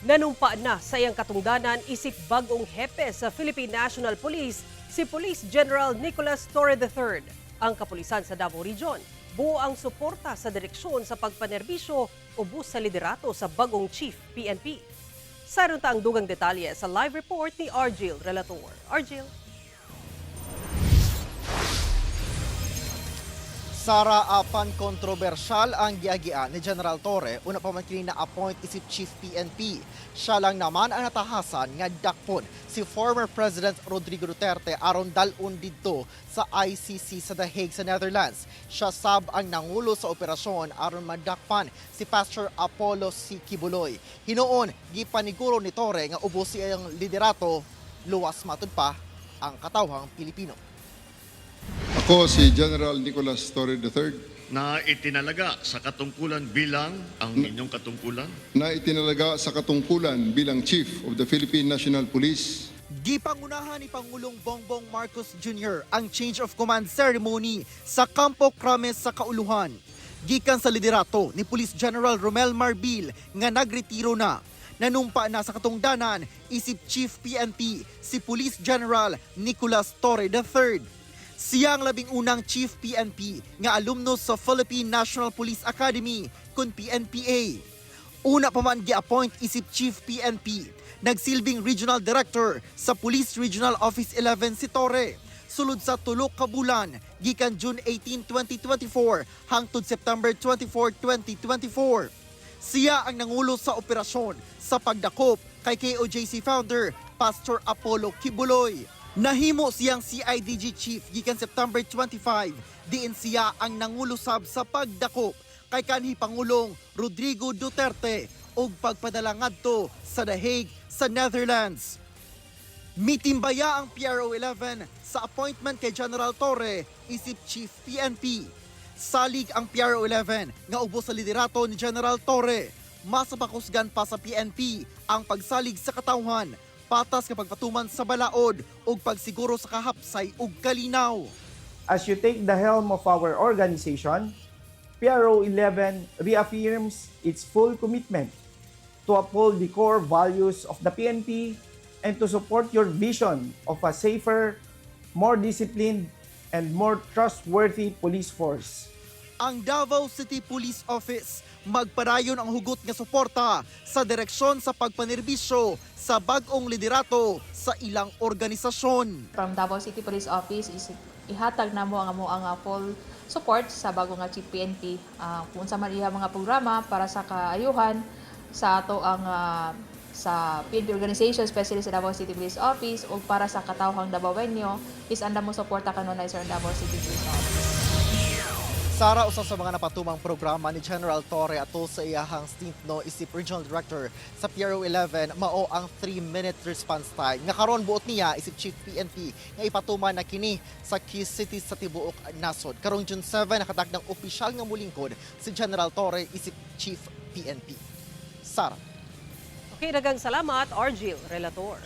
Nanumpa na sa iyang katungdanan isip bagong hepe sa Philippine National Police, si Police General Nicolas Torre III. Ang kapulisan sa Davao Region, buo ang suporta sa direksyon sa pagpanerbisyo ubos sa liderato sa bagong Chief PNP. Saron ta ang dugang detalye sa live report ni Argil Relator. Argil. Sara, apan kontrobersyal ang giagian ni General Torre una pa man kini na-appoint isip Chief PNP. Siya lang naman ang natahasan nga dakpon si former President Rodrigo Duterte aron dalun didto sa ICC sa The Hague sa Netherlands. Siya sab ang nangulo sa operasyon aron madakpan si Pastor Apollo C. Kibuloy. Hinoon, gipaniguro ni Torre nga ubos siyang liderato, luwas matud pa ang katawhang Pilipino. Ako si General Nicolas Torre III na itinalaga sa katungkulan bilang ang inyong katungkulan. na itinalaga sa katungkulan bilang Chief of the Philippine National Police. Gipangunahan ni Pangulong Bongbong Marcos Jr. ang change of command ceremony sa Campo Krames sa Kauluhan. Gikan sa liderato ni Police General Romel Marbil nga nagretiro na. Nanumpa na sa katungdanan isip Chief PNP si Police General Nicolas Torre III. Siya ang labing unang Chief PNP nga alumnus sa Philippine National Police Academy kun PNPA. Una pa man gi-appoint isip Chief PNP, nagsilbing Regional Director sa Police Regional Office 11 si Torre. Sulod sa tulo ka bulan, gikan June 18, 2024 hangtod September 24, 2024. Siya ang nangulo sa operasyon sa pagdakop kay KOJC founder Pastor Apollo Kibuloy. Nahimo siyang CIDG Chief gikan September 25, diin siya ang nangulusab sa pagdakop kay kanhi Pangulong Rodrigo Duterte ug pagpadala ngadto sa The Hague sa Netherlands. Mitimbaya ang PRO 11 sa appointment kay General Torre isip Chief PNP. Salig ang PRO 11 nga ubos sa liderato ni General Torre. Masapakusgan pa sa PNP ang pagsalig sa katawhan, patas kapag patuman sa balaod ug pagsiguro sa kahapsay ug kalinaw. As you take the helm of our organization, PRO 11 reaffirms its full commitment to uphold the core values of the PNP and to support your vision of a safer, more disciplined, and more trustworthy police force. Ang Davao City Police Office magpadayon ang hugot nga suporta sa direksyon sa pagpanerbisyo sa bag-ong liderato sa ilang organisasyon. From Davao City Police Office is ihatag namo ang full support sa bago nga Chief PNP kung sa man iya mga programa para sa kaayuhan sa ato ang sa PNP organization, especially sa Davao City Police Office o para sa katawhang Davaoenyo is andam mo suporta kanunay sa Davao City Police Office. Sara, usa sa mga napatumang programa ni General Torre ato sa iyahang stint no isip Regional Director sa PRO 11 mao ang 3-minute response time. Nga karon buot niya isip Chief PNP nga ipatuman na kini sa key cities sa tibuok nasod. Karong June 7 nakatakdang opisyal nga mulingkod si General Torre isip Chief PNP. Sara. Okay, daghang salamat Argil Relator.